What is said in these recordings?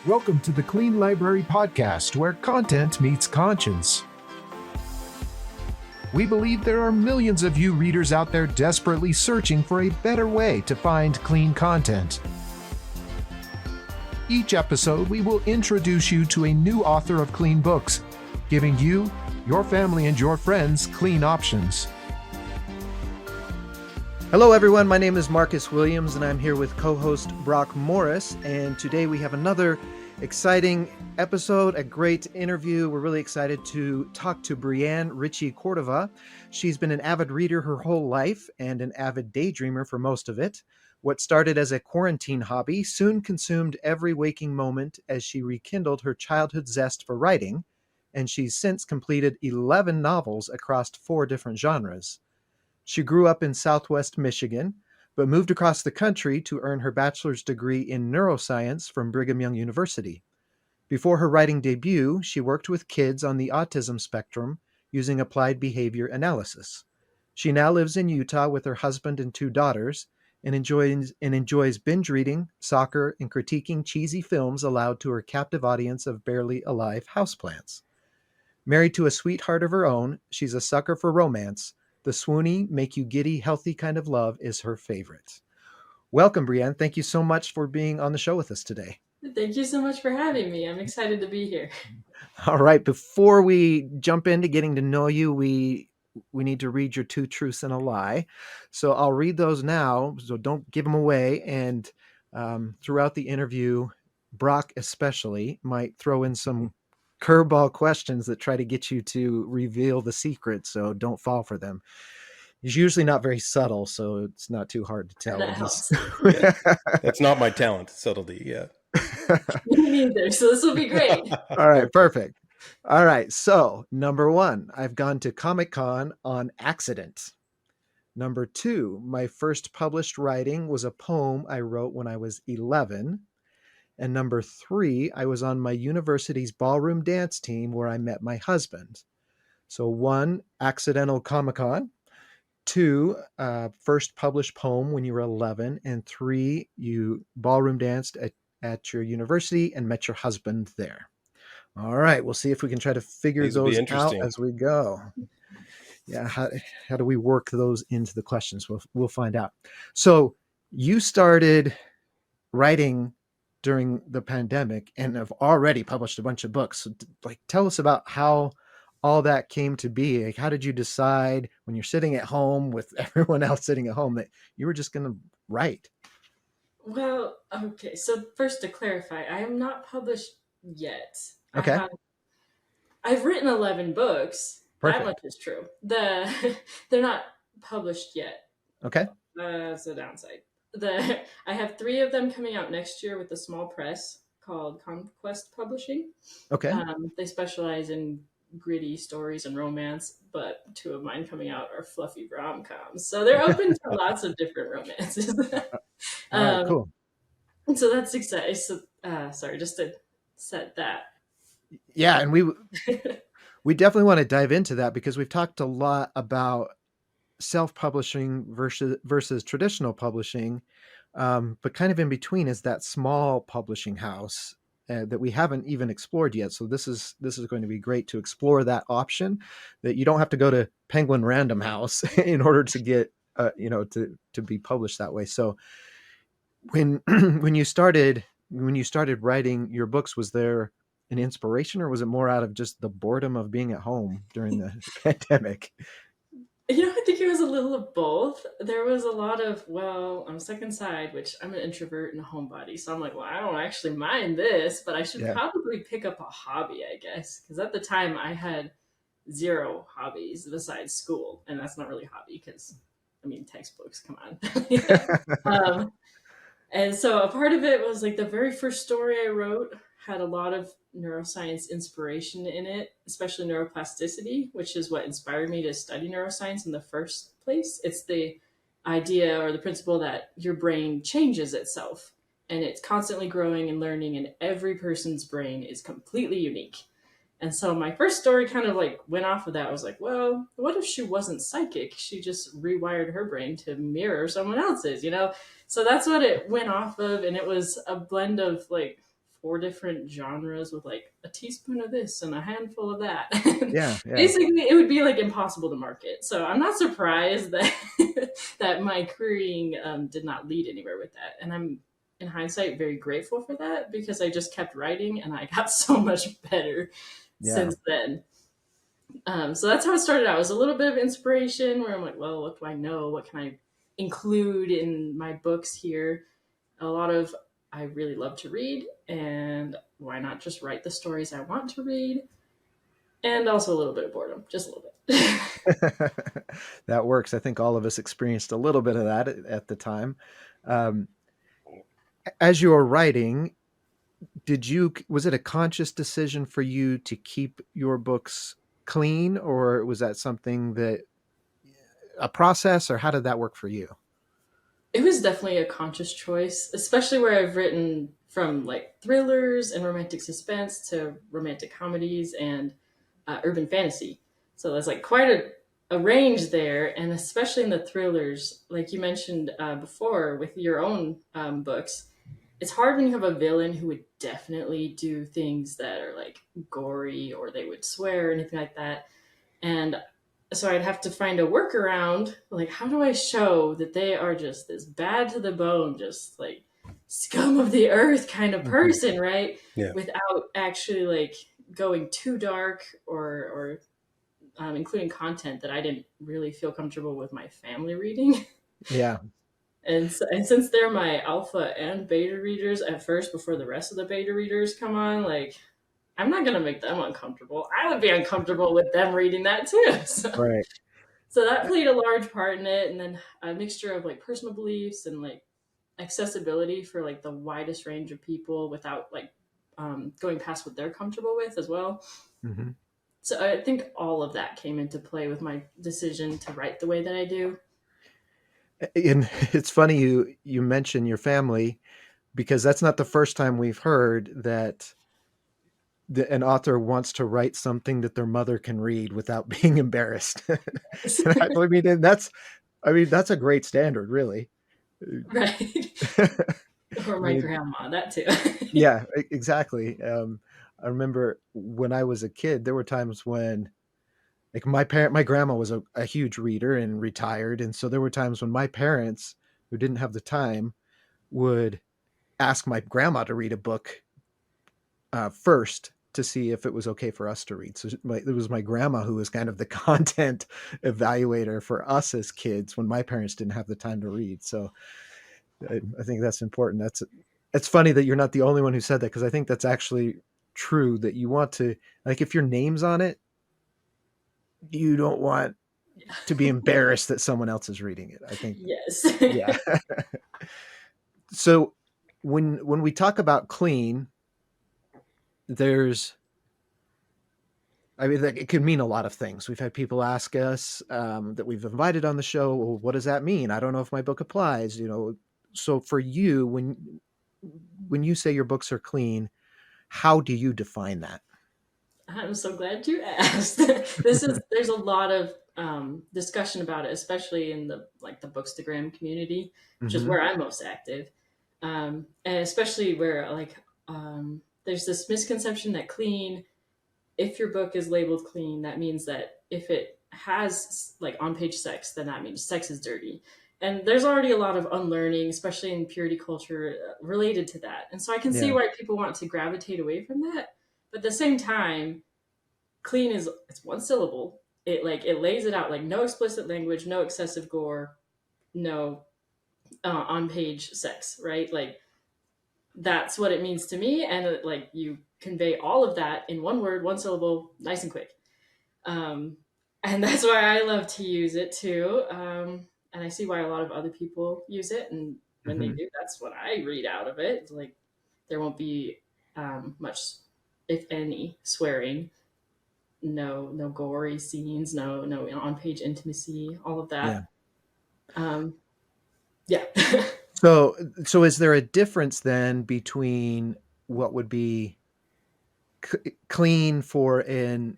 Welcome to the Clean Library Podcast, where content meets conscience. We believe there are millions of you readers out there desperately searching for a better way to find clean content. Each episode, we will introduce you to a new author of clean books, giving you, your family, and your friends clean options. Hello everyone, my name is Marcus Williams and I'm here with co-host Brock Morris, and today we have another exciting episode, a great interview. We're really excited to talk to Brianne Ritchie Córdova. She's been an avid reader her whole life and an avid daydreamer for most of it. What started as a quarantine hobby soon consumed every waking moment as she rekindled her childhood zest for writing, and she's since completed 11 novels across 4 different genres. She grew up in Southwest Michigan, but moved across the country to earn her bachelor's degree in neuroscience from Brigham Young University. Before her writing debut, she worked with kids on the autism spectrum using applied behavior analysis. She now lives in Utah with her husband and 2 daughters and enjoys binge reading, soccer, and critiquing cheesy films aloud to her captive audience of barely alive houseplants. Married to a sweetheart of her own, she's a sucker for romance. The swoony, make you giddy, healthy kind of love is her favorite. Welcome, Brianne. Thank you so much for being on the show with us today. Thank you so much for having me. I'm excited to be here. All right. Before we jump into getting to know you, we need to read your 2 truths and a lie. So I'll read those now, so don't give them away. And throughout the interview, Brock especially might throw in some curveball questions that try to get you to reveal the secret, so don't fall for them. He's usually not very subtle, so it's not too hard to tell. That helps. Yeah. That's not my talent, subtlety. Yeah. Me neither, so this will be great. All right, perfect. All right, so number 1, I've gone to Comic-Con on accident. Number 2, my first published writing was a poem I wrote when I was 11. And number 3, I was on my university's ballroom dance team where I met my husband. So 1, accidental Comic-Con. 2, first published poem when you were 11. And 3, you ballroom danced at your university and met your husband there. All right, we'll see if we can try to figure those out as we go. Yeah, how do we work those into the questions? We'll find out. So you started writing during the pandemic and have already published a bunch of books. So, tell us about how all that came to be. Like, how did you decide when you're sitting at home with everyone else sitting at home that you were just going to write? Well, okay. So first to clarify, I am not published yet. Okay. I've written 11 books. Perfect. That much is true. They're not published yet. Okay. That's the downside. I have 3 of them coming out next year with a small press called Conquest Publishing. Okay. They specialize in gritty stories and romance, but 2 of mine coming out are fluffy rom-coms. So they're open to lots of different romances. All right, cool. So that's exciting. So, sorry, just to set that. Yeah, and we definitely want to dive into that because we've talked a lot about self-publishing versus traditional publishing, but kind of in between is that small publishing house that we haven't even explored yet. So this is going to be great to explore that option, that you don't have to go to Penguin Random House in order to get to be published that way. So when you started writing your books, was there an inspiration, or was it more out of just the boredom of being at home during the pandemic? I think it was a little of both. There was a lot of, I'm stuck inside, which I'm an introvert and a homebody. So I'm like, I don't actually mind this, but I should probably pick up a hobby, I guess. Because at the time I had 0 hobbies besides school. And that's not really a hobby because, textbooks, come on. And so a part of it was like the very first story I wrote had a lot of neuroscience inspiration in it, especially neuroplasticity, which is what inspired me to study neuroscience in the first place. It's the idea or the principle that your brain changes itself and it's constantly growing and learning, and every person's brain is completely unique. And so my first story kind of went off of that. I was like, well, what if she wasn't psychic? She just rewired her brain to mirror someone else's, So that's what it went off of. And it was a blend of 4 different genres with like a teaspoon of this and a handful of that. Yeah, yeah. Basically, it would be like impossible to market. So I'm not surprised that that my querying did not lead anywhere with that. And I'm, in hindsight, very grateful for that because I just kept writing and I got so much better since then. So that's how it started out. It was a little bit of inspiration where I'm like, well, what do I know? What can I include in my books here? A lot of, I really love to read, and why not just write the stories I want to read? And also a little bit of boredom, just a little bit. That works. I think all of us experienced a little bit of that at the time. Um, as you were writing, was it a conscious decision for you to keep your books clean, or was that something that a process, or how did that work for you? It was definitely a conscious choice, especially where I've written from like thrillers and romantic suspense to romantic comedies and urban fantasy. So there's like quite a range there, and especially in the thrillers, like you mentioned before with your own books, it's hard when you have a villain who would definitely do things that are like gory or they would swear or anything like that. And so I'd have to find a workaround. Like, how do I show that they are just this bad to the bone, just like scum of the earth kind of person, right? Yeah. Without actually like going too dark or including content that I didn't really feel comfortable with my family reading. Yeah. And since they're my alpha and beta readers at first, before the rest of the beta readers come on, like, I'm not going to make them uncomfortable. I would be uncomfortable with them reading that too. Right. So that played a large part in it. And then a mixture of like personal beliefs and like accessibility for like the widest range of people without like going past what they're comfortable with as well. Mm-hmm. So I think all of that came into play with my decision to write the way that I do. And it's funny you mention your family, because that's not the first time we've heard that an author wants to write something that their mother can read without being embarrassed. That's a great standard, really. Right. Or my grandma, that too. Yeah, exactly. I remember when I was a kid, there were times when, like, my grandma was a huge reader and retired, and so there were times when my parents, who didn't have the time, would ask my grandma to read a book first to see if it was okay for us to read. So it was my grandma who was kind of the content evaluator for us as kids when my parents didn't have the time to read. So I think that's important. It's funny that you're not the only one who said that, because I think that's actually true, that you want to, like, if your name's on it, you don't want to be embarrassed that someone else is reading it, I think. Yes. Yeah. So when we talk about clean, it could mean a lot of things. We've had people ask us that we've invited on the show, well, what does that mean? I don't know if my book applies, So for you, when you say your books are clean, how do you define that? I'm so glad you asked. There's a lot of discussion about it, especially in the Bookstagram community, which is where I'm most active. And especially where there's this misconception that clean, if your book is labeled clean, that means that if it has like on page sex, then that means sex is dirty. And there's already a lot of unlearning, especially in purity culture, related to that. And so I can see why people want to gravitate away from that. But at the same time, clean it's one syllable. It lays it out, like no explicit language, no excessive gore, no on page sex, right? Like that's what it means to me. And you convey all of that in one word, one syllable, nice and quick. And that's why I love to use it too. And I see why a lot of other people use it. And when they do, that's what I read out of it. It's like there won't be much, if any, swearing, no gory scenes, no on page intimacy, all of that. Yeah. So is there a difference then between what would be clean for an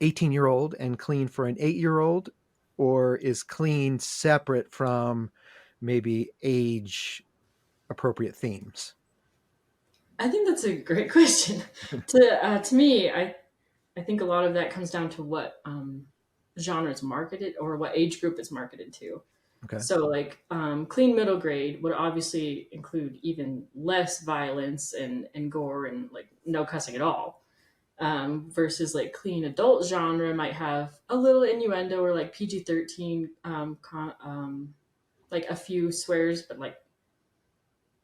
18-year-old and clean for an 8-year-old, or is clean separate from maybe age appropriate themes? I think that's a great question. To me, I think a lot of that comes down to what genre it's marketed or what age group it's marketed to. Okay. So like clean middle grade would obviously include even less violence and gore and like no cussing at all. Versus like clean adult genre might have a little innuendo or like PG-13, like a few swears, but like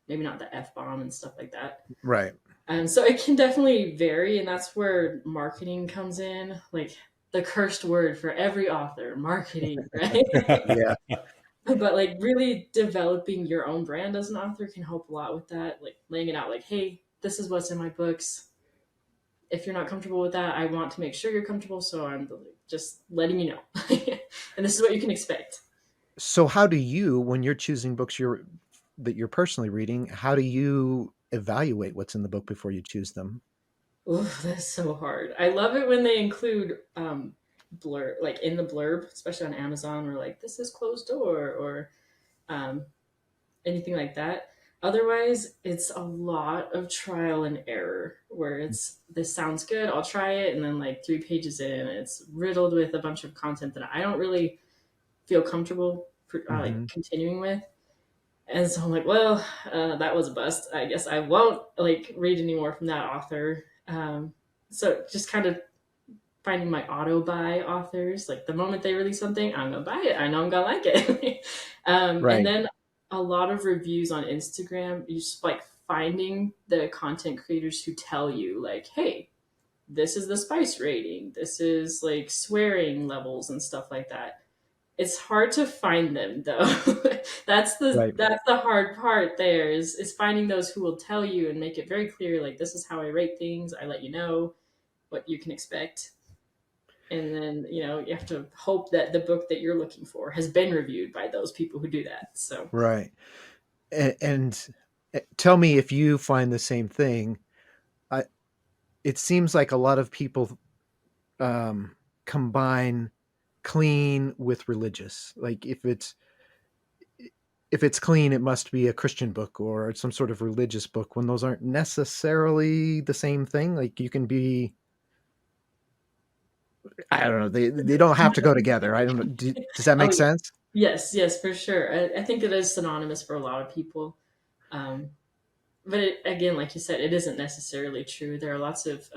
maybe not the F bomb and stuff like that. Right. And so it can definitely vary, and that's where marketing comes in, like the cursed word for every author, marketing, right? Yeah. But like really developing your own brand as an author can help a lot with that, like laying it out like, hey, this is what's in my books. If you're not comfortable with that, I want to make sure you're comfortable, so I'm just letting you know. And this is what you can expect. So how do you, when you're choosing books that you're personally reading, how do you evaluate what's in the book before you choose them? Ooh, that's so hard. I love it when they include blur like in the blurb, especially on Amazon, or like this is closed door or um, anything like that. Otherwise, it's a lot of trial and error where it's this sounds good, I'll try it, and then like 3 pages in, it's riddled with a bunch of content that I don't really feel comfortable like Mm-hmm. continuing with. And so I'm like, well, that was a bust. I guess I won't like read anymore from that author. So just kind of finding my auto buy authors. Like the moment they release something, I'm gonna buy it. I know I'm gonna like it. And Right. then a lot of reviews on Instagram. You just like finding the content creators who tell you like, hey, this is the spice rating. This is like swearing levels and stuff like that. It's hard to find them though. Right. That's the hard part there is finding those who will tell you and make it very clear like this is how I rate things. I let you know what you can expect. And then, you have to hope that the book that you're looking for has been reviewed by those people who do that. So Right. And tell me if you find the same thing. I, it seems like a lot of people combine clean with religious. Like if it's clean, it must be a Christian book or some sort of religious book when those aren't necessarily the same thing. Like you can be, I don't know, they don't have to go together. I don't know. Does that oh make yeah. sense? Yes, for sure. I think it is synonymous for a lot of people. Um, but again, like you said, it isn't necessarily true. There are lots of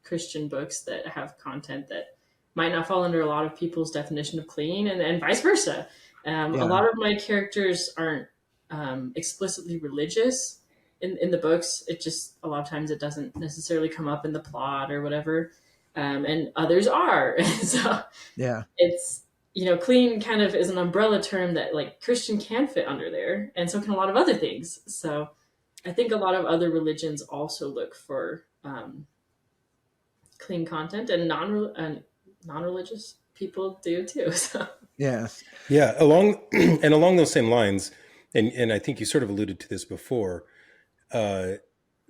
Christian books that have content that might not fall under a lot of people's definition of clean, and vice versa. A Yeah. lot of my characters aren't explicitly religious in the books. It just a lot of times it doesn't necessarily come up in the plot or whatever, and others are. So Yeah. it's clean kind of is an umbrella term that like Christian can fit under there, and so can a lot of other things. So I think a lot of other religions also look for clean content, and non-religious people do too. So Yes. Yeah, along those same lines, and I think you sort of alluded to this before. Uh,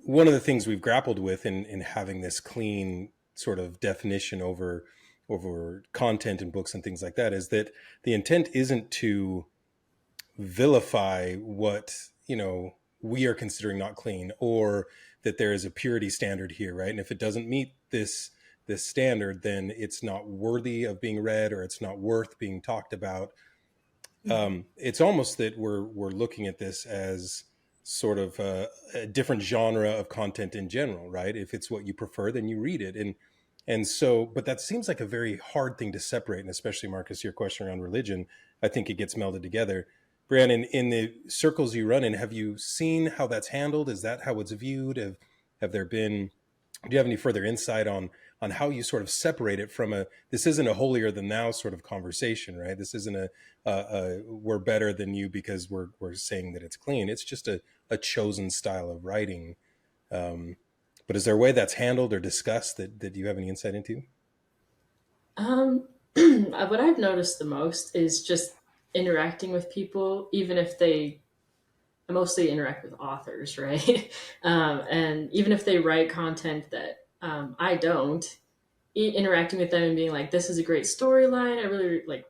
One of the things we've grappled with in having this clean sort of definition over content and books and things like that is that the intent isn't to vilify what we are considering not clean, or that there is a purity standard here, right? And if it doesn't meet this standard, then it's not worthy of being read, or it's not worth being talked about. It's almost that we're looking at this as sort of a different genre of content in general, right? If it's what you prefer, then you read it, and so, but that seems like a very hard thing to separate, and especially, Marcus, your question around religion, I think it gets melded together. Brianne, in the circles you run in, have you seen how that's handled? Is that how it's viewed? Have there been? Do you have any further insight on how you sort of separate it from this isn't a holier than thou sort of conversation, right? This isn't a we're better than you because we're saying that it's clean. It's just a chosen style of writing. But is there a way that's handled or discussed that you have any insight into? what I've noticed the most is just interacting with people, even if I mostly interact with authors, right? And even if they write content that I don't, interacting with them and being like, this is a great storyline. I really like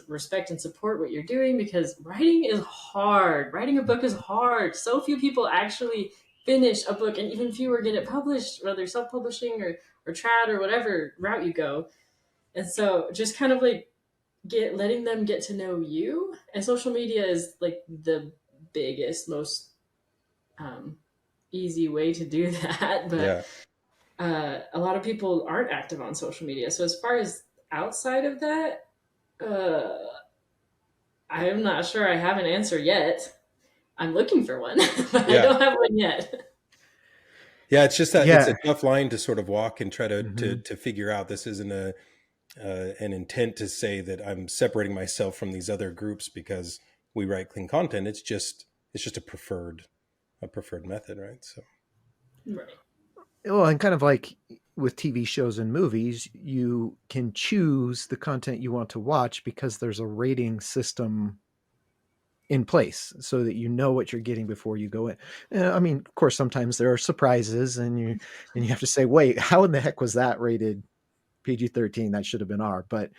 respect and support what you're doing, because writing is hard. Writing a book is hard. So few people actually finish a book, and even fewer get it published, whether self-publishing or trad or whatever route you go. And so just kind of like letting them get to know you. And social media is like the biggest, most easy way to do that. But a lot of people aren't active on social media. So as far as outside of that, I'm not sure I have an answer yet. I'm looking for one, but I don't have one yet. Yeah, it's just that it's a tough line to sort of walk and try to figure out. This isn't an intent to say that I'm separating myself from these other groups because we write clean content. It's just a preferred method, right? So, right. Well, and kind of like with TV shows and movies, you can choose the content you want to watch because there's a rating system in place so that you know what you're getting before you go in. I mean, of course, sometimes there are surprises and you have to say, wait, how in the heck was that rated PG-13? That should have been R. But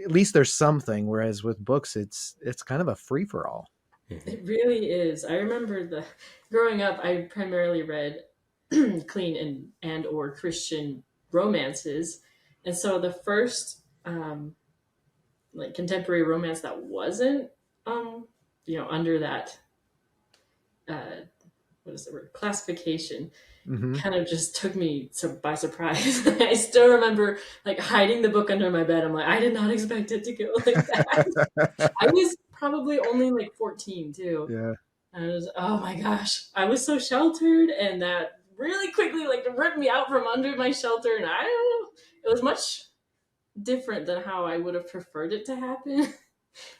at least there's something. Whereas with books, it's kind of a free for all. It really is. I remember growing up, I primarily read clean and or Christian romances. And so the first like contemporary romance that wasn't under that what is the word, classification, kind of just took me by surprise. I still remember like hiding the book under my bed. I'm like, I did not expect it to go like that. I was probably only like 14 too. Yeah. And I was, oh my gosh, I was so sheltered, and that really quickly like ripped me out from under my shelter. And I don't know, it was much different than how I would have preferred it to happen.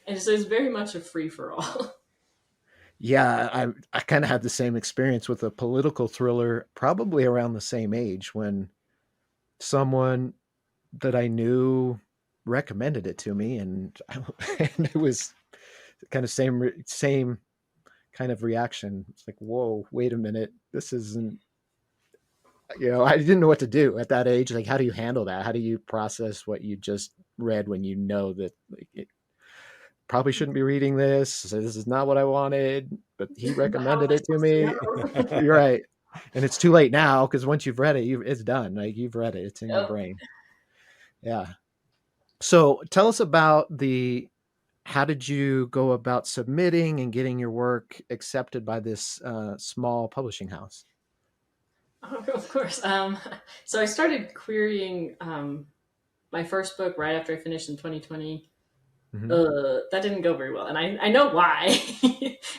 And so it's very much a free for all. Yeah, I kind of had the same experience with a political thriller, probably around the same age, when someone that I knew recommended it to me, and it was kind of same kind of reaction. It's like, whoa, wait a minute, this isn't. I didn't know what to do at that age. Like, how do you handle that? How do you process what you just read when you know that like, probably shouldn't be reading this? So this is not what I wanted, but he recommended it to me. You're right. And it's too late now because once you've read it, it's done. Like you've read it. It's in your brain. Yeah. So tell us about how did you go about submitting and getting your work accepted by this small publishing house? Oh, of course. So I started querying my first book right after I finished in 2020. That didn't go very well. And I know why.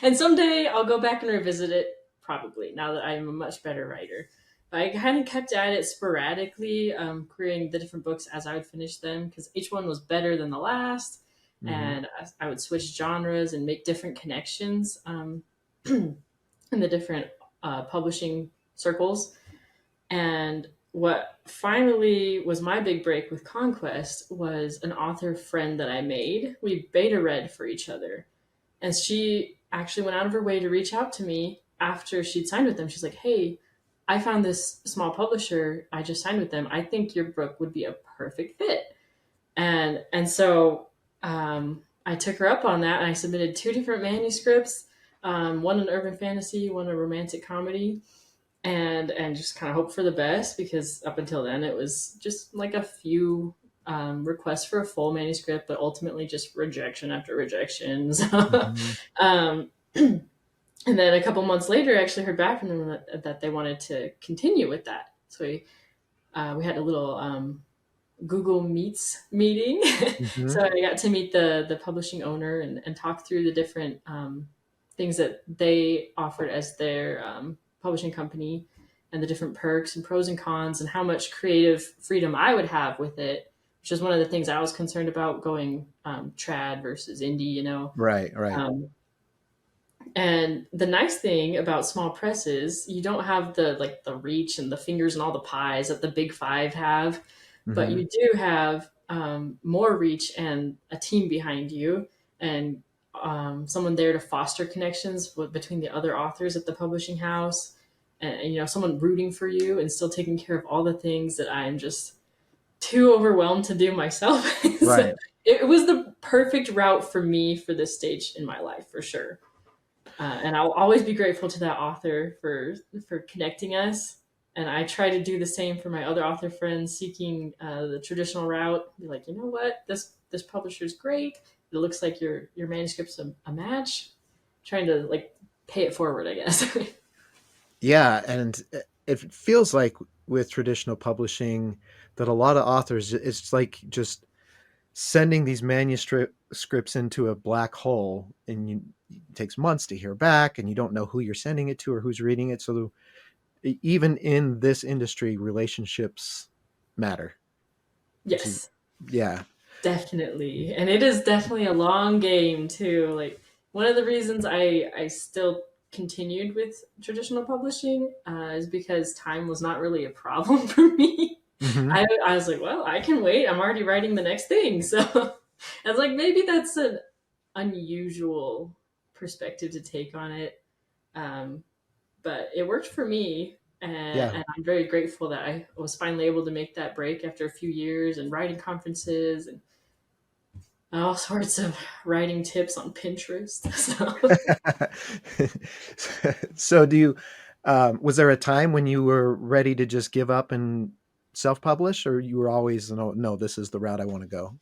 And someday I'll go back and revisit it, probably, now that I'm a much better writer. But I kind of kept at it sporadically, querying the different books as I would finish them, because each one was better than the last. And I would switch genres and make different connections in the different publishing circles. And what finally was my big break with Conquest was an author friend that I made. We beta read for each other. And she actually went out of her way to reach out to me after she'd signed with them. She's like, hey, I found this small publisher. I just signed with them. I think your book would be a perfect fit. And so I took her up on that, and I submitted 2 different manuscripts, one an urban fantasy, one a romantic comedy. And just kind of hope for the best, because up until then it was just like a few requests for a full manuscript, but ultimately just rejection after rejection. So, and then a couple months later, I actually heard back from them that they wanted to continue with that. So we had a little Google Meets meeting. So I got to meet the publishing owner and talk through the different things that they offered as their publishing company, and the different perks and pros and cons, and how much creative freedom I would have with it, which is one of the things I was concerned about going trad versus indie, Right. And the nice thing about small presses, you don't have the reach and the fingers and all the pies that the big 5 have, but you do have more reach and a team behind you, and someone there to foster connections between the other authors at the publishing house, and someone rooting for you and still taking care of all the things that I'm just too overwhelmed to do myself. So right. it was the perfect route for me for this stage in my life, for sure. And I'll always be grateful to that author for connecting us. And I try to do the same for my other author friends seeking the traditional route. Be like, you know what, this publisher's great. It looks like your manuscript's a match. Trying to like pay it forward, I guess. Yeah, and it feels like with traditional publishing that a lot of authors, it's like just sending these manuscripts into a black hole, and it takes months to hear back, and you don't know who you're sending it to or who's reading it. So even in this industry, relationships matter. Yes, Yeah. definitely. And it is definitely a long game too. Like one of the reasons I still continued with traditional publishing is because time was not really a problem for me. Hmm. I was like, well, I can wait. I'm already writing the next thing. So I was like, maybe that's an unusual perspective to take on it. Um, but it worked for me. Yeah. And I'm very grateful that I was finally able to make that break after a few years and writing conferences and all sorts of writing tips on Pinterest. So was there a time when you were ready to just give up and self-publish, or you were always, no, this is the route I want to go?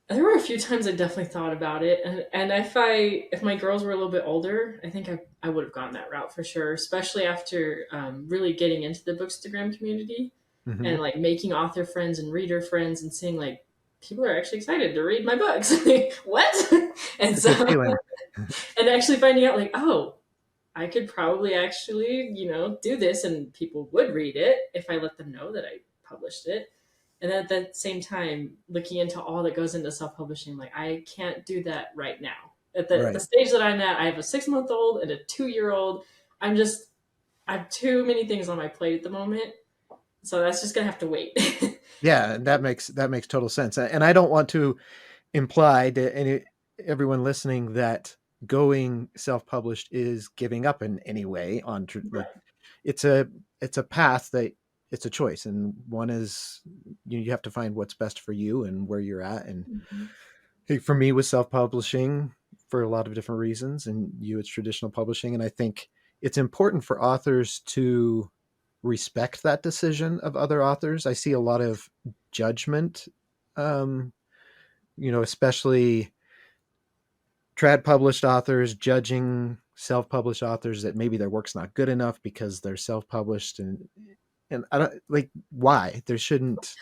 There were a few times I definitely thought about it, and if my girls were a little bit older, I think I would have gone that route for sure. Especially after really getting into the Bookstagram community Hmm. and like making author friends and reader friends and seeing like people are actually excited to read my books. What? And It's a good so feeling. and actually finding out like, oh, I could probably actually, do this and people would read it if I let them know that I published it. And at the same time, looking into all that goes into self publishing, like I can't do that right now. At the Right. stage that I'm at, I have a 6 month old and a 2 year old. I have too many things on my plate at the moment. So that's just going to have to wait. Yeah, that makes total sense. And I don't want to imply to everyone listening that going self-published is giving up in any way on like Right. it's a path that it's a choice, and one is you have to find what's best for you and where you're at. And Mhm. for me with self-publishing for a lot of different reasons, and you it's traditional publishing. And I think it's important for authors to respect that decision of other authors. I see a lot of judgment, um, especially trad published authors judging self published authors that maybe their work's not good enough because they're self published. And I don't like why there shouldn't,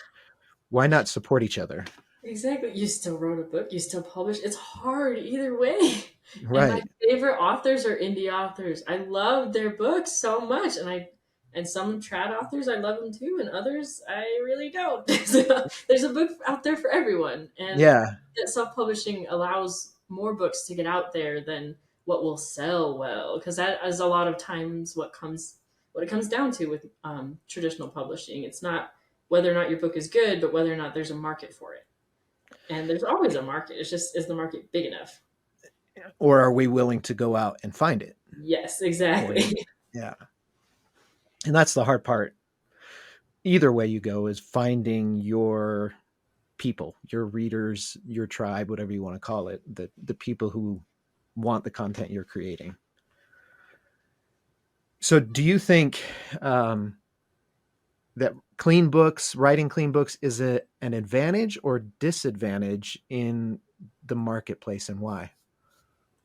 why not support each other? Exactly. You still wrote a book, you still published. It's hard either way. And my Right. favorite authors are indie authors. I love their books so much. And some trad authors I love them too, and others I really don't. So there's a book out there for everyone. And Yeah. that self-publishing allows more books to get out there than what will sell well. Because that is a lot of times what it comes down to with traditional publishing. It's not whether or not your book is good, but whether or not there's a market for it. And there's always a market. It's just, is the market big enough? Or are we willing to go out and find it? Yes, Or, exactly. yeah. And that's the hard part. Either way you go is finding your people, your readers, your tribe, whatever you want to call it, the people who want the content you're creating. So do you think that writing clean books is an advantage or disadvantage in the marketplace, and why?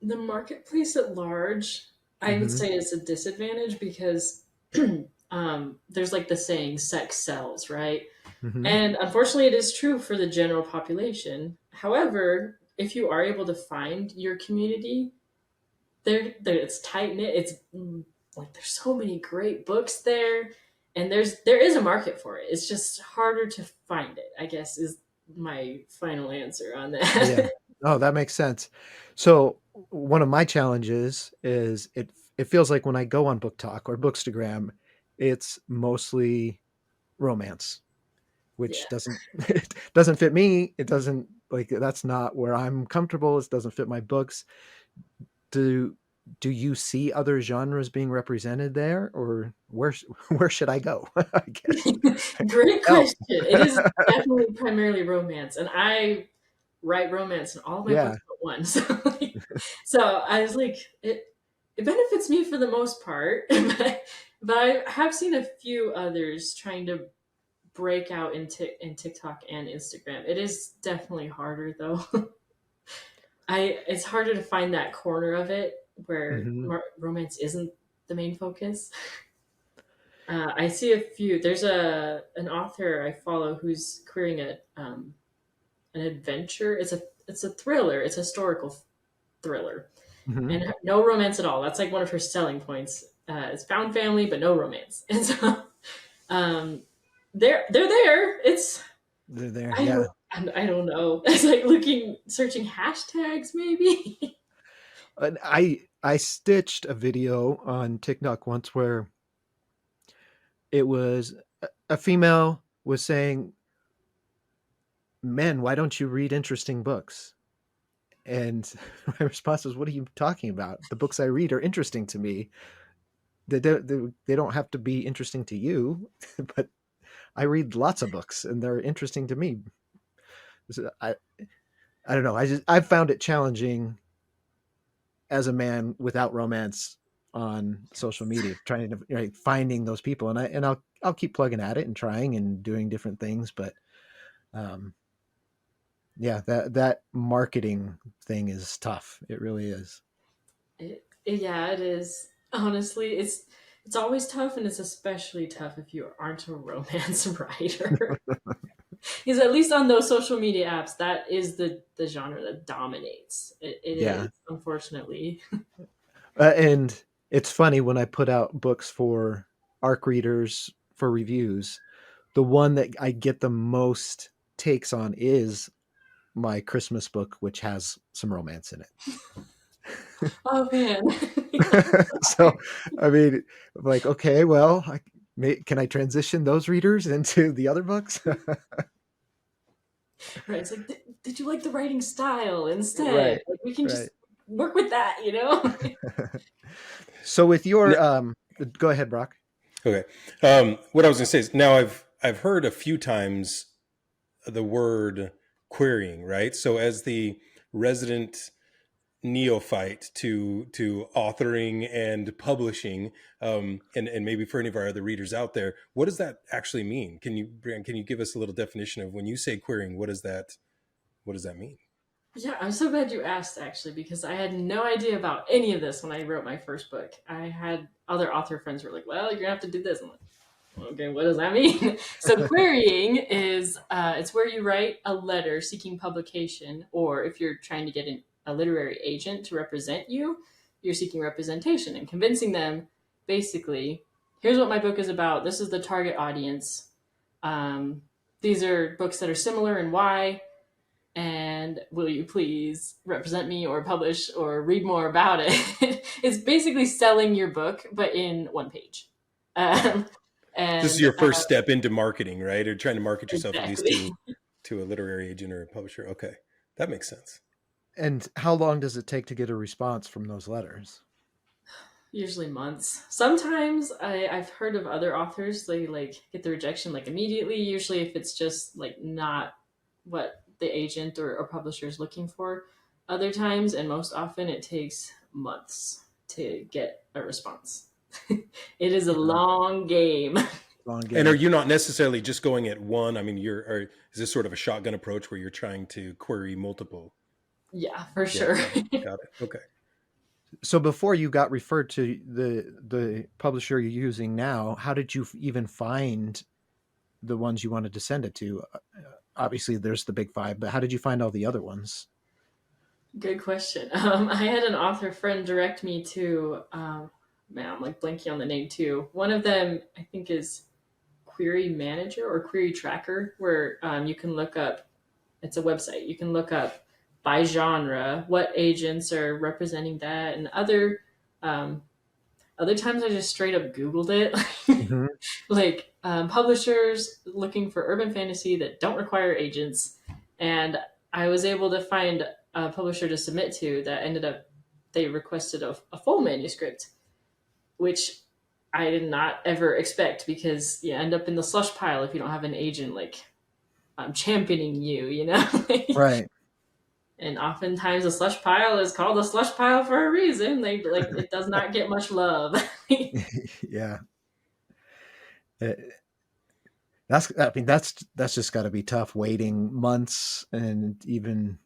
The marketplace at large, I would Hmm. say is a disadvantage because there's like the saying, sex sells, right? Hmm. And unfortunately, it is true for the general population. However, if you are able to find your community, it's tight knit. It's like there's so many great books there, and there is a market for it. It's just harder to find it, I guess, is my final answer on Yeah. that. Oh, that makes sense. So one of my challenges is it feels like when I go on Book Talk or Bookstagram, it's mostly romance, Yeah. which doesn't it doesn't fit me. It doesn't, like, that's not where I'm comfortable. It doesn't fit my books. Do do you see other genres being represented there, or where should I go? I guess. Great Help. question. It is definitely primarily romance, and I write romance in all of my Yeah. books but one. So, so I was like, it. it benefits me for the most part, but I have seen a few others trying to break out in TikTok and Instagram. It is definitely harder though. It's harder to find that corner of it where Hmm. romance isn't the main focus. I see a few. There's an author I follow who's querying an adventure. It's a thriller. It's a historical thriller, Hmm. and no romance at all. That's like one of her selling points. It's found family, but no romance. And so, um, they're there. It's They're there. I Yeah. don't I don't know. It's like searching hashtags maybe. And I stitched a video on TikTok once where it was a female was saying, "Men, why don't you read interesting books?" And my response was, "What are you talking about? The books I read are interesting to me. They don't have to be interesting to you, but I read lots of books and they're interesting to me." So I don't know. I've found it challenging as a man without romance on social media, trying to, finding those people, and I'll keep plugging at it and trying and doing different things, but um, yeah, that marketing thing is tough. It really is. Yeah, it is. Honestly, it's always tough, and it's especially tough if you aren't a romance writer. Because at least on those social media apps, that is the genre that dominates. It Yeah, is, unfortunately. and it's funny when I put out books for ARC readers for reviews. The one that I get the most takes on is my Christmas book, which has some romance in Oh man. it. So, I mean, I'm like, okay, well, can I transition those readers into the other books? Right. It's like, did you like the writing style instead? Right, Like, we can right. just work with that, you know? So with your go ahead, Brock. Okay. What I was going to say is now I've heard a few times the word querying, right? So as the resident neophyte to authoring and publishing, and maybe for any of our other readers out there, what does that actually mean? Can you, Brianne, can you give us a little definition of when you say querying? What does that mean? Yeah, I'm so glad you asked actually, because I had no idea about any of this when I wrote my first book. I had other author friends who were like, well, you're gonna have to do this. I'm like, okay, what does that mean? So querying is it's where you write a letter seeking publication, or if you're trying to get a literary agent to represent you, you're seeking representation and convincing them, basically, here's what my book is about. This is the target audience. Um, these are books that are similar and why, and will you please represent me or publish or read more about it? It's basically selling your book, but in one page. Right. Um, This is and your first step into marketing, right? Or trying to market yourself at least exactly. to a literary agent or a publisher. Okay, that makes sense. And how long does it take to get a response from those letters? Usually months. Sometimes I've heard of other authors, they like get the rejection like immediately. Usually if it's just like not what the agent or publisher is looking for. Other times, and most often, it takes months to get a response. It is a Yeah, long game. long And are game. you not necessarily just going at one? I mean, is this sort of a shotgun approach where you're trying to query multiple? Yeah, for Yeah, sure. got it. Okay. So before you got referred to the publisher you're using now, how did you even find the ones you wanted to send it to? Obviously, there's the big five, but how did you find all the other ones? Good question. I had an author friend direct me to, man, I'm like blanking on the name too. One of them, I think, is Query Manager or Query Tracker, where you can look up, it's a website, you can look up by genre what agents are representing that, and um, other times I just straight up Googled it. Hmm. Like publishers looking for urban fantasy that don't require agents. And I was able to find a publisher to submit to that ended up, they requested a full manuscript, which I did not ever expect because you end up in the slush pile if you don't have an agent like championing you, you know? Right. And oftentimes a slush pile is called a slush pile for a reason. It does not get much love. Yeah. That's just got to be tough, waiting months and even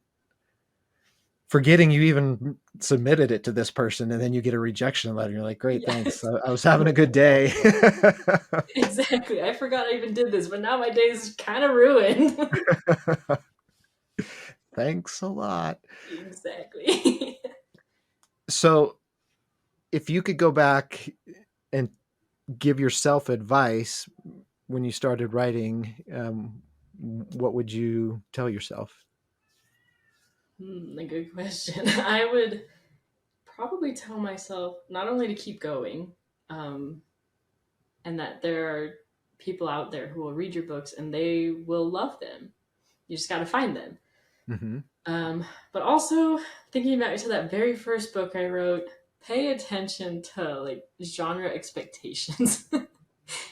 forgetting you even submitted it to this person, and then you get a rejection letter. You're like, great, thanks. Yes. I was having a good day. Exactly. I forgot I even did this, but now my day's kind of ruined. Thanks a lot. Exactly. So if you could go back and give yourself advice when you started writing, what would you tell yourself? A good question. I would probably tell myself not only to keep going, um, and that there are people out there who will read your books and they will love them. You just got to find them. Mm-hmm. But also thinking back to that very first book I wrote, pay attention to like genre expectations.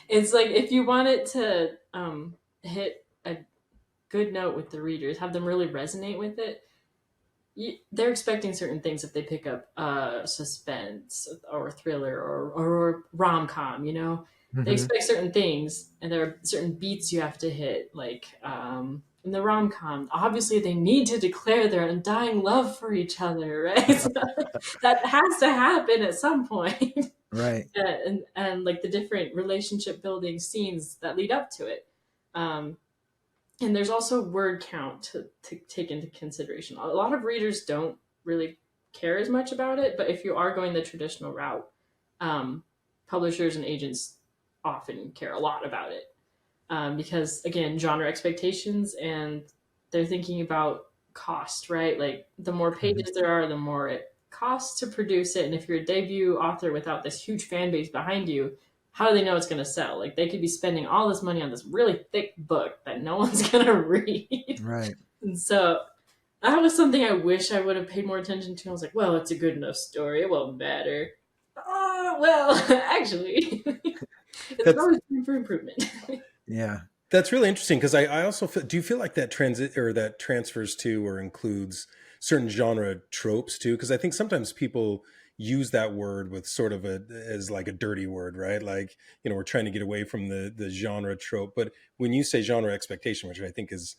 It's like if you want it to hit a good note with the readers, have them really resonate with it, they're expecting certain things if they pick up suspense or thriller or rom-com, you know. They Mm-hmm. expect certain things, and there are certain beats you have to hit, like in the rom-com obviously they need to declare their undying love for each other, right? So that has to happen at some point. Right. And like the different relationship building scenes that lead up to it. And there's also word count to take into consideration. A lot of readers don't really care as much about it, but if you are going the traditional route, publishers and agents often care a lot about it, because again, genre expectations, and they're thinking about cost, right? Like the more Mm-hmm. pages there are, the more it costs to produce it. And if you're a debut author without this huge fan base behind you, how do they know it's going to sell? Like they could be spending all this money on this really thick book that no one's going to read. Right. And so that was something I wish I would have paid more attention to. I was like, well, it's a good enough story. It won't matter. Oh, well, actually, it's That's always room for improvement. Yeah. That's really interesting because I also feel, do you feel like that transit or that transfers to or includes certain genre tropes too? Because I think sometimes people use that word with sort of as like a dirty word, right? Like, you know, we're trying to get away from the genre trope. But when you say genre expectation, which I think is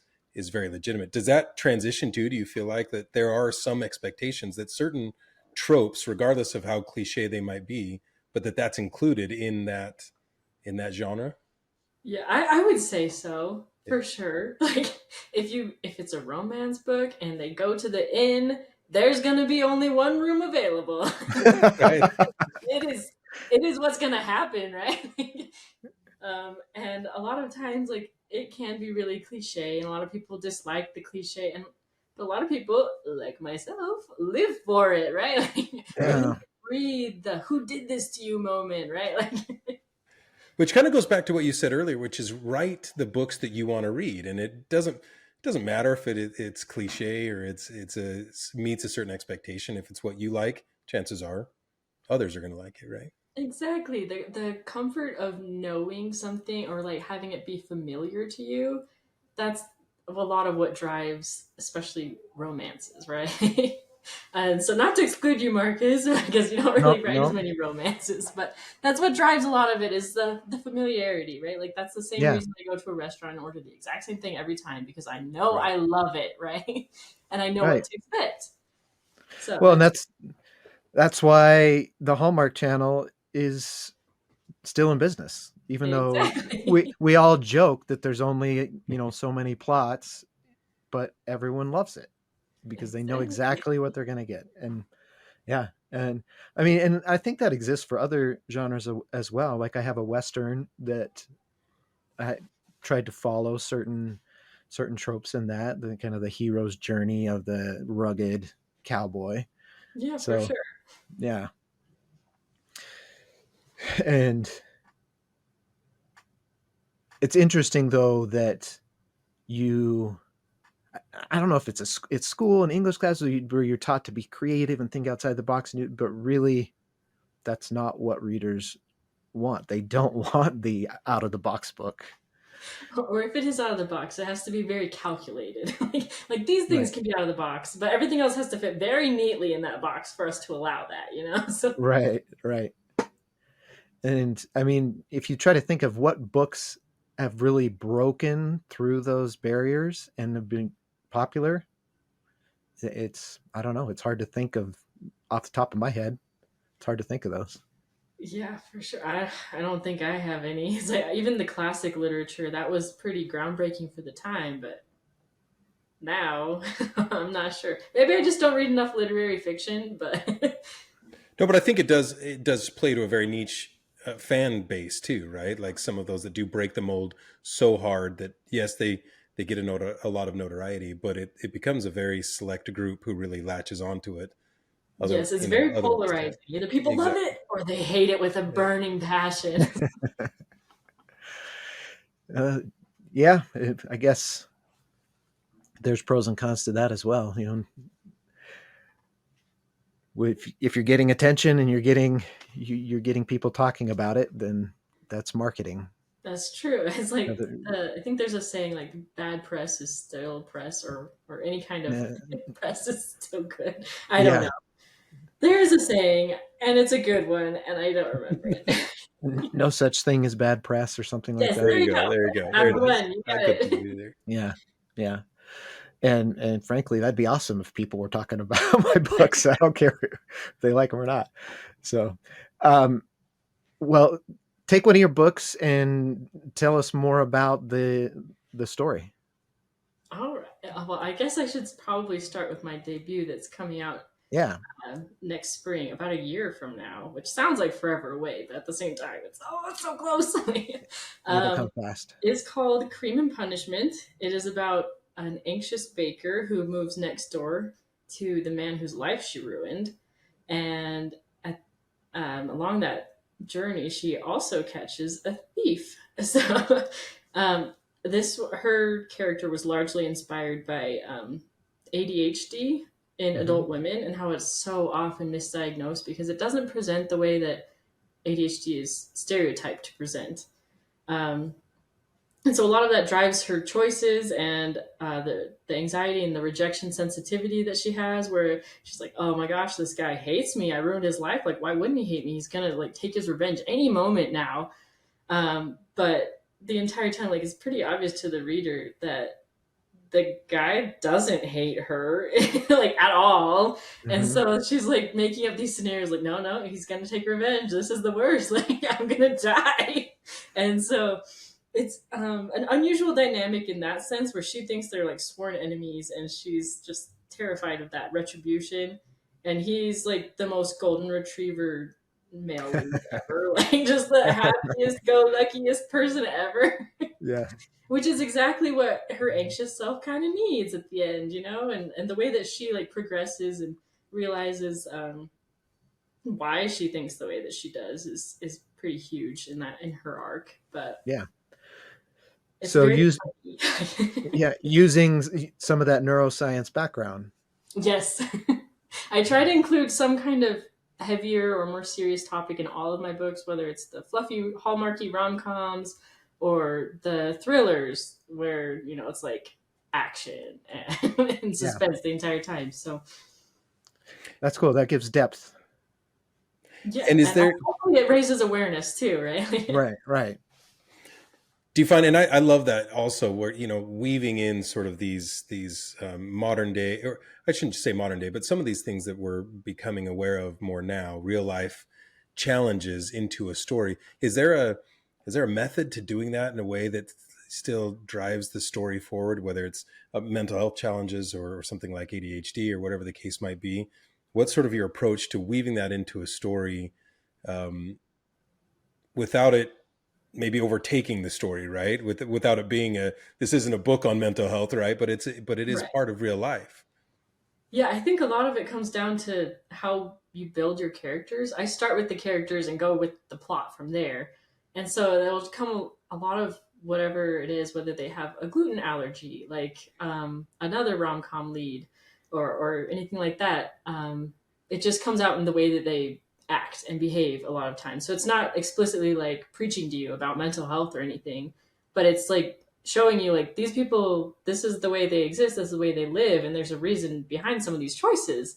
very legitimate, does that transition too? Do you feel like that there are some expectations that certain tropes, regardless of how cliche they might be, but that's included in that genre? Yeah, I would say so Yeah. for sure. Like if it's a romance book and they go to the inn, there's gonna be only one room available. Right. It is what's gonna happen, right? And a lot of times, like it can be really cliche, and a lot of people dislike the cliche, and but a lot of people, like myself, live for it, right? Like they Yeah. read the "Who did this to you" moment, right? Like Which kind of goes back to what you said earlier, which is write the books that you want to read, and it doesn't matter if it's cliche or it's meets a certain expectation. If it's what you like, chances are others are going to like it, right? exactly. The comfort of knowing something or like having it be familiar to you, that's a lot of what drives especially romances, right? And so not to exclude you, Marcus, because you don't No, really write as no. many romances, but that's what drives a lot of it is the familiarity, right? Like that's the same Yeah. reason I go to a restaurant and order the exact same thing every time because I know Right. I love it, right? And I know what Right. to expect. So Well, and that's why the Hallmark Channel is still in business, even though we exactly. we all joke that there's only, so many plots, but everyone loves it because they know Exactly. exactly what they're going to get. And yeah, and I mean, and I think that exists for other genres as well. Like I have a Western that I tried to follow certain tropes in that, the kind of the hero's journey of the rugged cowboy. Yeah, for So sure. yeah. And it's interesting though that you I don't know if it's school and English class where you're taught to be creative and think outside the box, but really that's not what readers want. They don't want the out of the box book. Or if it is out of the box, it has to be very calculated. Like these things Right. can be out of the box, but everything else has to fit very neatly in that box for us to allow that, you know? So Right. Right. And I mean, if you try to think of what books have really broken through those barriers and have been popular, it's, I don't know, it's hard to think of off the top of my head. It's hard to think of those. yeah, for sure. I don't think I have any. It's like, even the classic literature, that was pretty groundbreaking for the time, but now I'm not sure. Maybe I just don't read enough literary fiction, but No, but I think it does play to a very niche fan base too, right? Like some of those that do break the mold so hard that yes, they get a lot of notoriety, but it becomes a very select group who really latches onto it. yes, it's very Otherwise, yeah, polarizing. Either people love exactly. it or they hate it with a Yeah. burning passion. Uh, yeah, I guess there's pros and cons to that as well. You know, if you're getting attention and you're getting people talking about it, then that's marketing. That's true. It's like Other- I think there's a saying like bad press is still press, or any kind of uh, press is still good. I don't yeah, know. There is a saying, and it's a good one, and I don't remember it. no such thing as bad press or something like Yes, that. there There you you go. go. There you go. There That's it the is. one. You I got put two it. and two there. Yeah, yeah, and frankly, that'd be awesome if people were talking about my books. I don't care if they like them or not. So, um, well, take one of your books and tell us more about the story. All right. Well, I guess I should probably start with my debut that's coming out Yeah, next spring, about a year from now, which sounds like forever away, but at the same time, it's so close. it'll um, come fast. It's called Cream and Punishment. It is about an anxious baker who moves next door to the man whose life she ruined. And along that journey, she also catches a thief. So, her character was largely inspired by ADHD in Hmm. adult women and how it's so often misdiagnosed because it doesn't present the way that ADHD is stereotyped to present. Um, and so a lot of that drives her choices and the anxiety and the rejection sensitivity that she has, where she's like, oh my gosh, this guy hates me, I ruined his life, like why wouldn't he hate me, he's gonna like take his revenge any moment now. But the entire time, like, it's pretty obvious to the reader that the guy doesn't hate her like at all. And Hmm. so she's like making up these scenarios like, no, he's gonna take revenge, this is the worst, like I'm gonna die. And so it's an unusual dynamic in that sense, where she thinks they're like sworn enemies and she's just terrified of that retribution. And he's like the most golden retriever male lead ever, like just the happiest go luckiest person ever. Yeah, Which is exactly what her anxious self kind of needs at the end, you know. And the way that she like progresses and realizes why she thinks the way that she does is pretty huge in her arc. But yeah. it's So very use funny. yeah, using some of that neuroscience background. Yes. I try to include some kind of heavier or more serious topic in all of my books, whether it's the fluffy hallmarky rom-coms or the thrillers where, you know, it's like action and Yeah, suspense the entire time. So that's cool. That gives depth. yeah, And is and there, hopefully it raises awareness too, right? Right, right. do you find, and I love that also, where, weaving in sort of these modern day, or I shouldn't say modern day, but some of these things that we're becoming aware of more now, real life challenges into a story. Is there a method to doing that in a way that still drives the story forward, whether it's mental health challenges or something like ADHD or whatever the case might be? What's sort of your approach to weaving that into a story, um, without it maybe overtaking the story, right? Without it being this isn't a book on mental health, right? But it is Right. part of real life. Yeah, I think a lot of it comes down to how you build your characters. I start with the characters and go with the plot from there. And so there'll come a lot of whatever it is, whether they have a gluten allergy, like another rom com lead, or anything like that. It just comes out in the way that they act and behave a lot of times. So it's not explicitly like preaching to you about mental health or anything, but it's like showing you like these people, this is the way they exist, this is the way they live, and there's a reason behind some of these choices.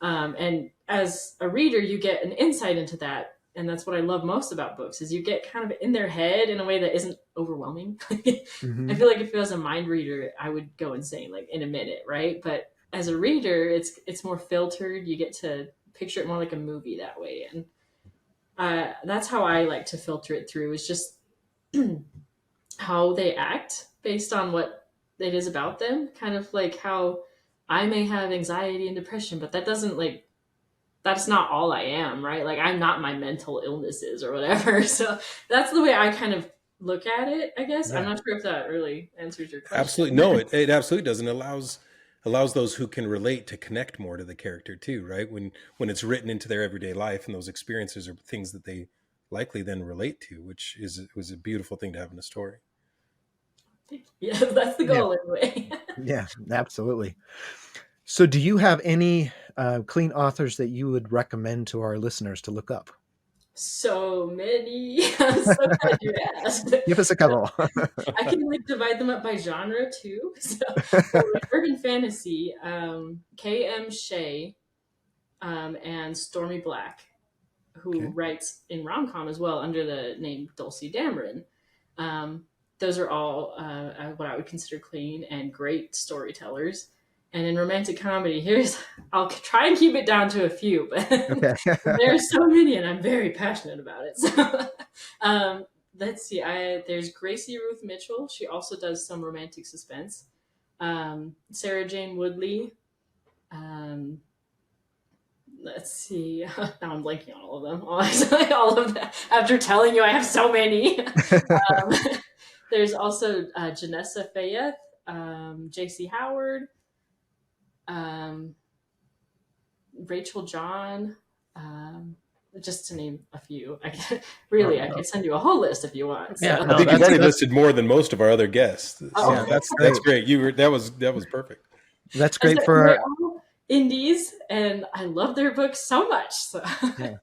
And as a reader, you get an insight into that. And that's what I love most about books is you get kind of in their head in a way that isn't overwhelming. I feel like if it was a mind reader, I would go insane like in a minute, right? But as a reader, it's more filtered. You get to picture it more like a movie that way. And that's how I like to filter it through, is just how they act based on what it is about them. Kind of like how I may have anxiety and depression, but that doesn't like, that's not all I am, right? Like I'm not my mental illnesses or whatever. So that's the way I kind of look at it, I guess. I'm not sure if that really answers your question. Absolutely. No, it absolutely doesn't. Allows those who can relate to connect more to the character too, right? When it's written into their everyday life and those experiences are things that they likely then relate to, which was a beautiful thing to have in a story. Yeah, that's the goal anyway. Yeah, absolutely. So do you have any clean authors that you would recommend to our listeners to look up? So many. I'm so glad you asked. Give us a couple. I can like divide them up by genre too. So like urban fantasy, K.M. Shea, and Stormy Black, who writes in rom-com as well under the name Dulcie Dameron. Those are all what I would consider clean and great storytellers. And in romantic comedy, I'll try and keep it down to a few, but there are so many and I'm very passionate about it. So let's see. There's Gracie Ruth Mitchell. She also does some romantic suspense. Sarah Jane Woodley. Let's see. Now I'm blanking on all of them. All of them. After telling you I have so many. There's also Janessa Fayette, J.C. Howard, Rachel John, just to name a few. I could send you a whole list if you want. So. Yeah, I think you've already listed more than most of our other guests. So that's great. That was perfect. That's great for indies, and I love their books so much. So. Yeah.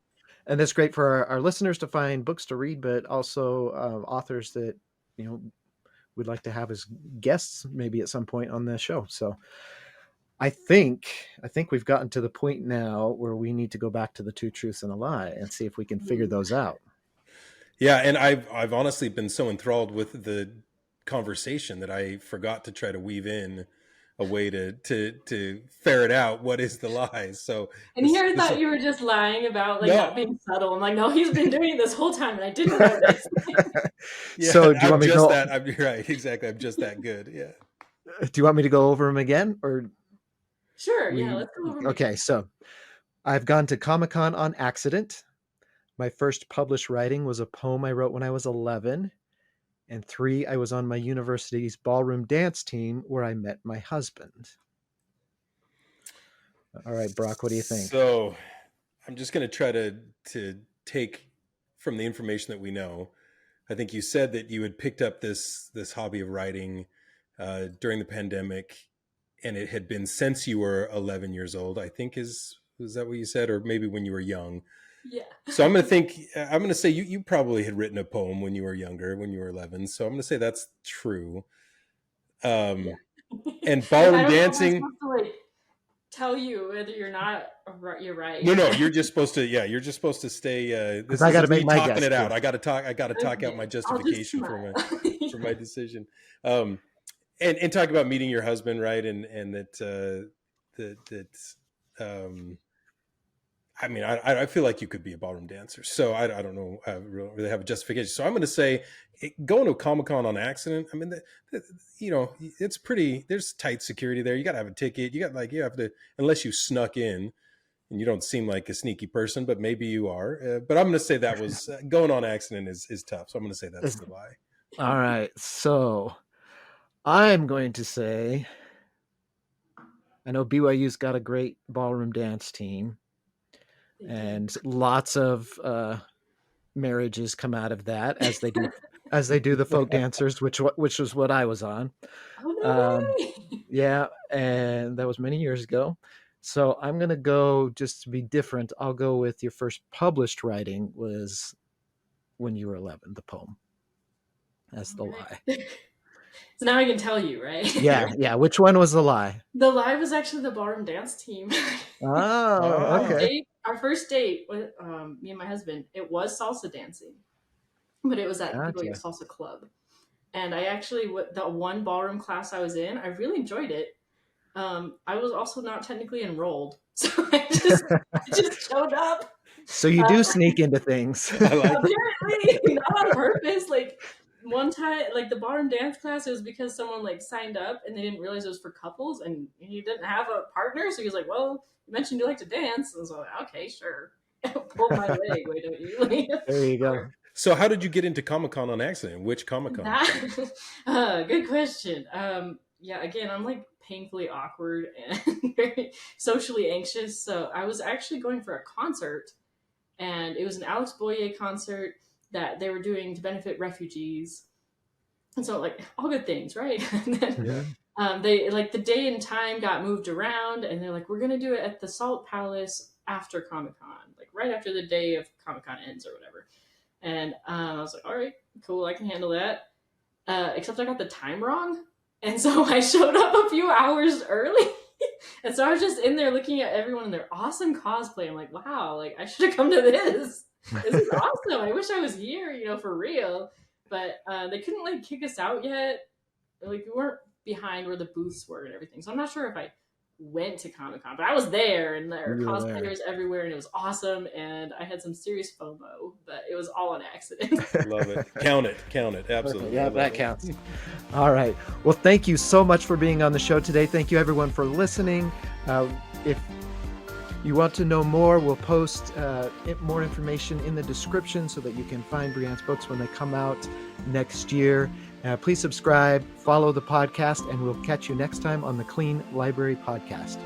And that's great for our listeners to find books to read, but also authors that we'd like to have as guests maybe at some point on the show. So I think we've gotten to the point now where we need to go back to the Two Truths and a Lie and see if we can figure those out. Yeah, and I've honestly been so enthralled with the conversation that I forgot to try to weave in a way to ferret out what is the lie. So and here I thought you were just lying about not being subtle. I'm like, no, he's been doing this whole time and I didn't know this. Yeah, so do you want me to go? I'm right, exactly. I'm just that good. Yeah. Do you want me to go over them again, or? Sure. Yeah, let's go over them. Okay, so I've gone to Comic-Con on accident. My first published writing was a poem I wrote when I was 11. And 3, I was on my university's ballroom dance team where I met my husband. All right, Brock, what do you think? So I'm just going to try to take from the information that we know. I think you said that you had picked up this hobby of writing during the pandemic, and it had been since you were 11 years old, I think was that what you said? Or maybe when you were young. Yeah. So I'm going to say you probably had written a poem when you were younger, when you were 11. So I'm going to say that's true. And ballroom dancing. I'm supposed to tell you whether you're right. No, you're just supposed to stay. This I got to make my talking guess it out. too. I got to talk out my justification for my decision. And talk about meeting your husband, right? And that I mean, I feel like you could be a ballroom dancer. So I don't know. I really have a justification. So I'm going to say going to a Comic-Con on accident. I mean, it's pretty, there's tight security there. You got to have a ticket. You have to, unless you snuck in and you don't seem like a sneaky person, but maybe you are. But I'm going to say that was going on accident is tough. So I'm going to say that's the lie. All right. So I'm going to say, I know BYU's got a great ballroom dance team. And lots of marriages come out of that as they do the folk dancers, which was what I was on. Oh, no way. Yeah, and that was many years ago. So I'm gonna go, just to be different, I'll go with your first published writing was when you were 11, the poem. That's the lie. So now I can tell you, right? Yeah. Which one was the lie? The lie was actually the ballroom dance team. Oh, okay. Our first date with me and my husband, it was salsa dancing, but it was at People Get Gotcha. Salsa Club. And I actually, the one ballroom class I was in, I really enjoyed it. I was also not technically enrolled, so I just showed up. So you do sneak into things. Apparently, not on purpose. Like one time, like the ballroom dance class, it was because someone like signed up and they didn't realize it was for couples, and he didn't have a partner, so he was like, "Well, you mentioned you like to dance," and I was like, "Okay, sure." Pull my leg, why don't you? There you go. So how did you get into Comic-Con on accident? Which Comic-Con? Good question. Yeah, again, I'm like painfully awkward and very socially anxious. So I was actually going for a concert, and it was an Alex Boyer concert that they were doing to benefit refugees. And so, like, all good things, right? And then they, like, the day and time got moved around, and they're like, we're going to do it at the Salt Palace after Comic-Con, like right after the day of Comic-Con ends or whatever. And I was like, all right, cool, I can handle that. Except I got the time wrong. And so I showed up a few hours early. And so I was just in there looking at everyone in their awesome cosplay. I'm like, wow, like I should have come to this. This is awesome. I wish I was here, for real. But they couldn't like kick us out yet. Like we weren't behind where the booths were and everything. So I'm not sure if I went to Comic-Con, but I was there, and there were cosplayers everywhere, and it was awesome, and I had some serious FOMO, but it was all an accident. Love it. Count it. Absolutely. Yeah, that counts. All right. Well, thank you so much for being on the show today. Thank you, everyone, for listening. If you want to know more, we'll post more information in the description so that you can find Brianne's books when they come out next year. Please subscribe, follow the podcast, and we'll catch you next time on the Clean Library Podcast.